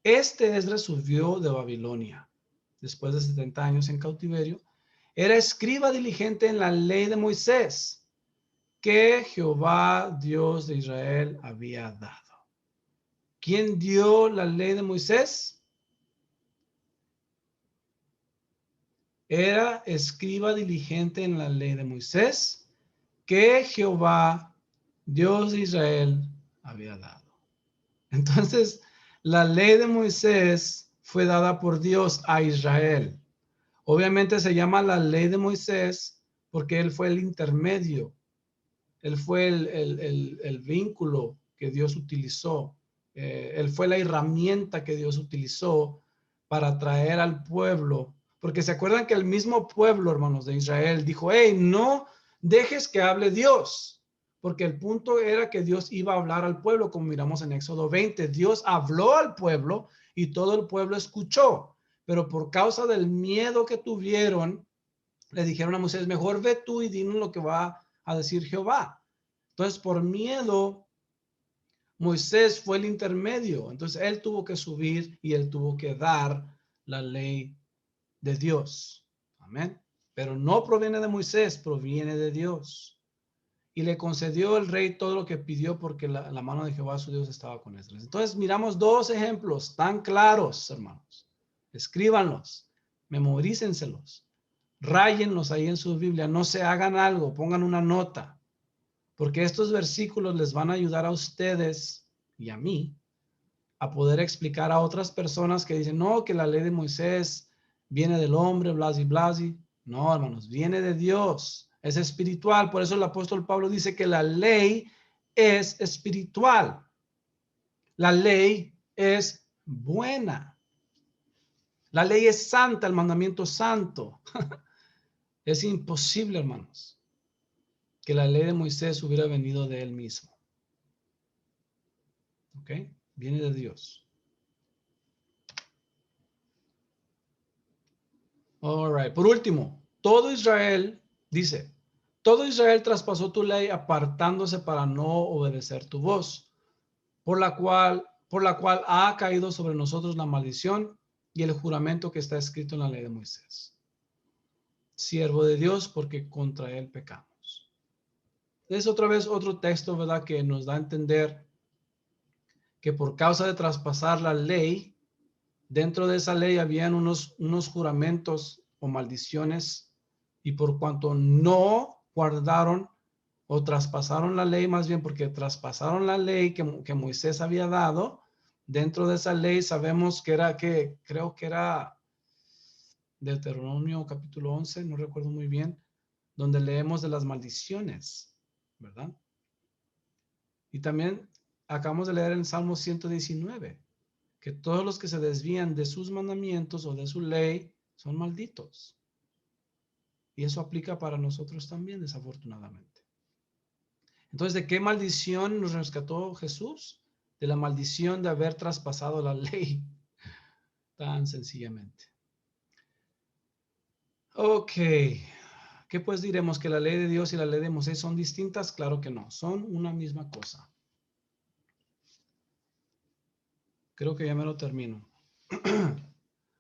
S1: Esdras subió de Babilonia después de 70 años en cautiverio. Era escriba diligente en la ley de Moisés que Jehová, Dios de Israel, había dado. ¿Quién dio la ley de Moisés? Era escriba diligente en la ley de Moisés que Jehová, Dios de Israel, había dado. Entonces, la ley de Moisés fue dada por Dios a Israel. Obviamente se llama la ley de Moisés porque él fue el intermedio Él fue el vínculo que Dios utilizó. Él fue la herramienta que Dios utilizó para traer al pueblo. Porque se acuerdan que el mismo pueblo, hermanos, de Israel dijo, hey, no dejes que hable Dios. Porque el punto era que Dios iba a hablar al pueblo, como miramos en Éxodo 20. Dios habló al pueblo y todo el pueblo escuchó. Pero por causa del miedo que tuvieron, le dijeron a Moisés, mejor ve tú y dinos lo que va a decir Jehová. Entonces, por miedo, Moisés fue el intermedio. Entonces, él tuvo que subir y él tuvo que dar la ley de Dios. Amén. Pero no proviene de Moisés, proviene de Dios. Y le concedió el rey todo lo que pidió porque la mano de Jehová su Dios estaba con él. Entonces, miramos dos ejemplos tan claros, hermanos. Escríbanlos, memorícenselos. Ráyenlos ahí en su Biblia, no se hagan algo, pongan una nota, porque estos versículos les van a ayudar a ustedes y a mí a poder explicar a otras personas que dicen, no, que la ley de Moisés viene del hombre, blasi, blasi. No, hermanos, viene de Dios, es espiritual. Por eso el apóstol Pablo dice que la ley es espiritual. La ley es buena. La ley es santa, el mandamiento santo. Es imposible, hermanos, que la ley de Moisés hubiera venido de él mismo. ¿Ok? Viene de Dios. All right. Por último, todo Israel, dice, todo Israel traspasó tu ley apartándose para no obedecer tu voz, por la cual ha caído sobre nosotros la maldición y el juramento que está escrito en la ley de Moisés. Siervo de Dios, porque contra él pecamos. Es otra vez otro texto, ¿verdad?, que nos da a entender que por causa de traspasar la ley, dentro de esa ley habían unos juramentos o maldiciones, y por cuanto no guardaron o traspasaron la ley, más bien porque traspasaron la ley que Moisés había dado, dentro de esa ley sabemos que creo que era Deuteronomio capítulo 11, no recuerdo muy bien, donde leemos de las maldiciones, ¿verdad? Y también acabamos de leer en Salmo 119, que todos los que se desvían de sus mandamientos o de su ley son malditos. Y eso aplica para nosotros también, desafortunadamente. Entonces, ¿de qué maldición nos rescató Jesús? De la maldición de haber traspasado la ley, tan sencillamente. Ok, ¿qué pues diremos? ¿Que la ley de Dios y la ley de Moisés son distintas? Claro que no, son una misma cosa. Creo que ya me lo termino.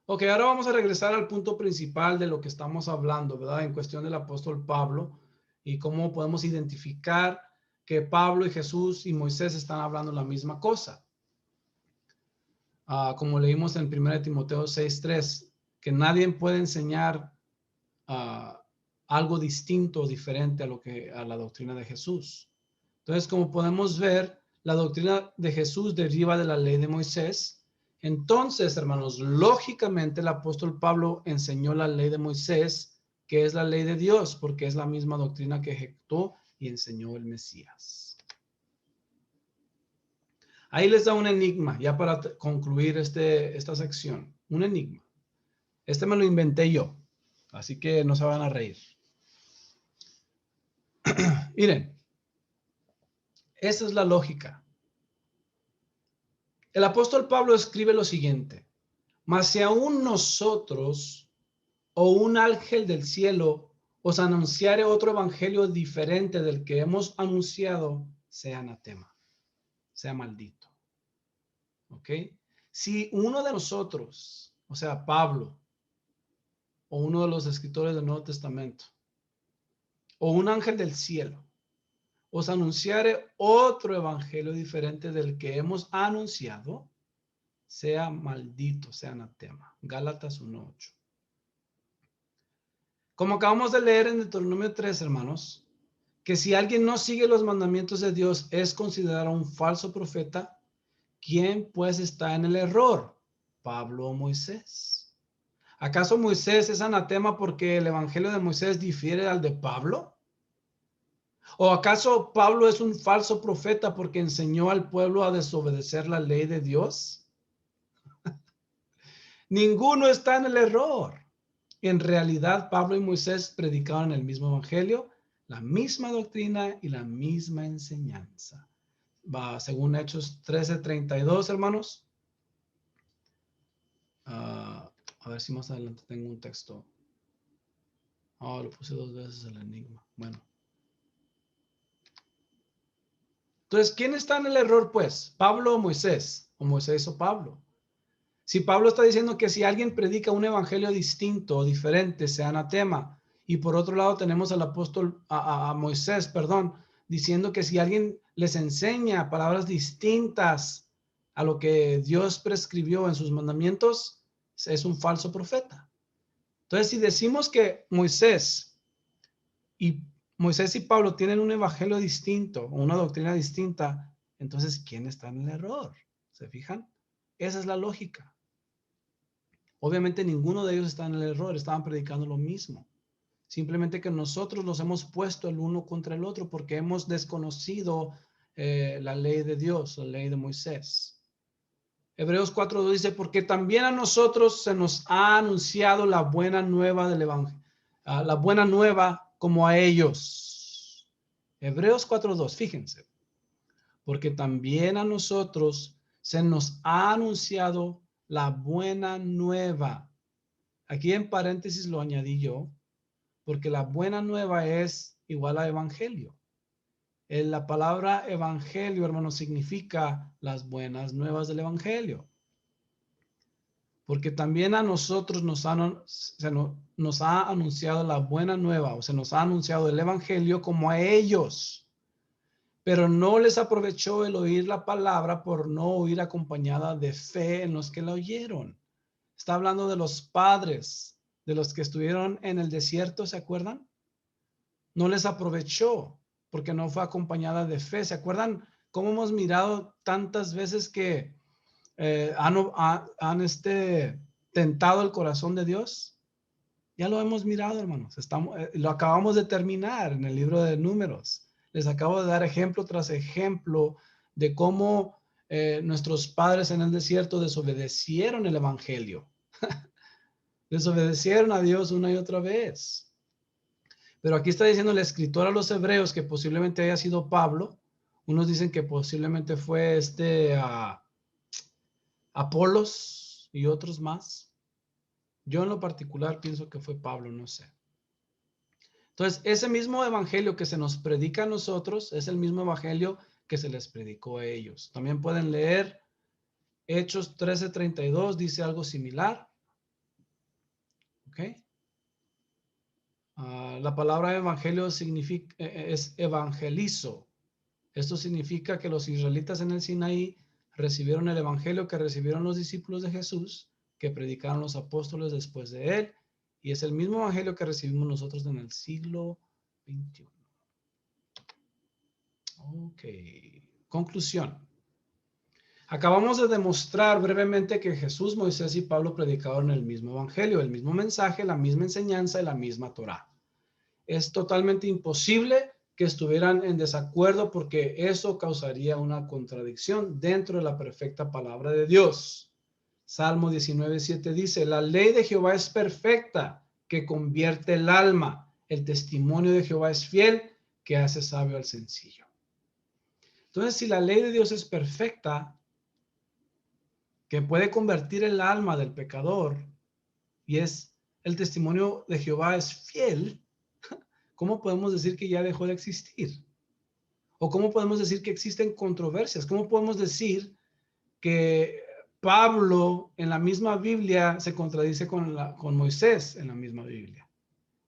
S1: Ok, ahora vamos a regresar al punto principal de lo que estamos hablando, ¿verdad? En cuestión del apóstol Pablo y cómo podemos identificar que Pablo y Jesús y Moisés están hablando la misma cosa. Como leímos en 1 Timoteo 6:3, que nadie puede enseñar algo distinto o diferente a la doctrina de Jesús. Entonces, como podemos ver, la doctrina de Jesús deriva de la ley de Moisés. Entonces, hermanos, lógicamente el apóstol Pablo enseñó la ley de Moisés, que es la ley de Dios, porque es la misma doctrina que ejecutó y enseñó el Mesías. Ahí les da un enigma, ya para concluir esta sección. Un enigma. Este me lo inventé yo, así que no se van a reír. Miren, esa es la lógica. El apóstol Pablo escribe lo siguiente: mas si aún nosotros o un ángel del cielo os anunciare otro evangelio diferente del que hemos anunciado, sea anatema, sea maldito. ¿Ok? Si uno de nosotros, o sea, Pablo, o uno de los escritores del Nuevo Testamento, o un ángel del cielo, os anunciare otro evangelio diferente del que hemos anunciado, sea maldito, sea anatema. Gálatas 1:8. Como acabamos de leer en Deuteronomio 3, hermanos, que si alguien no sigue los mandamientos de Dios es considerado un falso profeta. ¿Quién pues está en el error? ¿Pablo o Moisés? ¿Acaso Moisés es anatema porque el evangelio de Moisés difiere al de Pablo? ¿O acaso Pablo es un falso profeta porque enseñó al pueblo a desobedecer la ley de Dios? Ninguno está en el error. En realidad, Pablo y Moisés predicaban el mismo evangelio, la misma doctrina y la misma enseñanza. Va según Hechos 13:32, hermanos. A ver si más adelante tengo un texto. Lo puse 2 veces el enigma. Bueno. Entonces, ¿quién está en el error, pues? ¿Pablo o Moisés? ¿O Moisés o Pablo? Si Pablo está diciendo que si alguien predica un evangelio distinto o diferente, sea anatema. Y por otro lado tenemos al apóstol, a Moisés, perdón, diciendo que si alguien les enseña palabras distintas a lo que Dios prescribió en sus mandamientos, es un falso profeta. Entonces, si decimos que Moisés y Pablo tienen un evangelio distinto o una doctrina distinta, entonces, ¿quién está en el error? ¿Se fijan? Esa es la lógica. Obviamente ninguno de ellos está en el error, estaban predicando lo mismo. Simplemente que nosotros nos hemos puesto el uno contra el otro porque hemos desconocido la ley de Dios, la ley de Moisés. Hebreos 4:2 dice, porque también a nosotros se nos ha anunciado la buena nueva del evangelio, la buena nueva como a ellos. Hebreos 4:2, fíjense, porque también a nosotros se nos ha anunciado la buena nueva. Aquí en paréntesis lo añadí yo, porque la buena nueva es igual a evangelio. La palabra evangelio, hermano, significa las buenas nuevas del evangelio. Porque también a nosotros nos ha anunciado la buena nueva, o se nos ha anunciado el evangelio como a ellos. Pero no les aprovechó el oír la palabra por no oír acompañada de fe en los que la oyeron. Está hablando de los padres, de los que estuvieron en el desierto, ¿se acuerdan? No les aprovechó porque no fue acompañada de fe. ¿Se acuerdan cómo hemos mirado tantas veces que han tentado el corazón de Dios? Ya lo hemos mirado, hermanos. Lo acabamos de terminar en el libro de Números. Les acabo de dar ejemplo tras ejemplo de cómo nuestros padres en el desierto desobedecieron el evangelio. Desobedecieron a Dios una y otra vez. Pero aquí está diciendo el escritor a los hebreos que posiblemente haya sido Pablo. Unos dicen que posiblemente fue Apolos y otros más. Yo en lo particular pienso que fue Pablo, no sé. Entonces, ese mismo evangelio que se nos predica a nosotros es el mismo evangelio que se les predicó a ellos. También pueden leer Hechos 13:32, dice algo similar. ¿Ok? La palabra evangelio es evangelizo. Esto significa que los israelitas en el Sinaí recibieron el evangelio que recibieron los discípulos de Jesús, que predicaron los apóstoles después de él, y es el mismo evangelio que recibimos nosotros en el siglo XXI. Ok, conclusión. Acabamos de demostrar brevemente que Jesús, Moisés y Pablo predicaron el mismo evangelio, el mismo mensaje, la misma enseñanza y la misma Torá. Es totalmente imposible que estuvieran en desacuerdo porque eso causaría una contradicción dentro de la perfecta palabra de Dios. Salmo 19:7 dice, la ley de Jehová es perfecta, que convierte el alma. El testimonio de Jehová es fiel, que hace sabio al sencillo. Entonces, si la ley de Dios es perfecta, que puede convertir el alma del pecador, y el testimonio de Jehová es fiel, ¿cómo podemos decir que ya dejó de existir? ¿O cómo podemos decir que existen controversias? ¿Cómo podemos decir que Pablo en la misma Biblia se contradice con Moisés en la misma Biblia?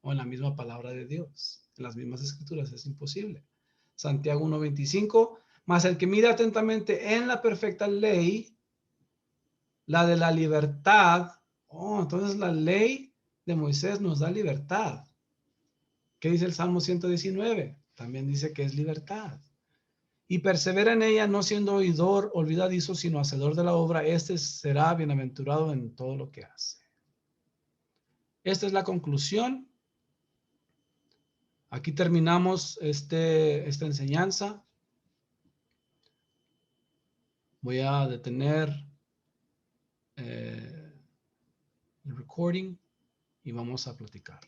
S1: O en la misma palabra de Dios, en las mismas escrituras. Es imposible. Santiago 1:25, mas el que mira atentamente en la perfecta ley, la de la libertad. Entonces la ley de Moisés nos da libertad. ¿Qué dice el Salmo 119? También dice que es libertad. Y persevera en ella, no siendo oidor olvidadizo, sino hacedor de la obra. Este será bienaventurado en todo lo que hace. Esta es la conclusión. Aquí terminamos esta enseñanza. Voy a detener el recording y vamos a platicar.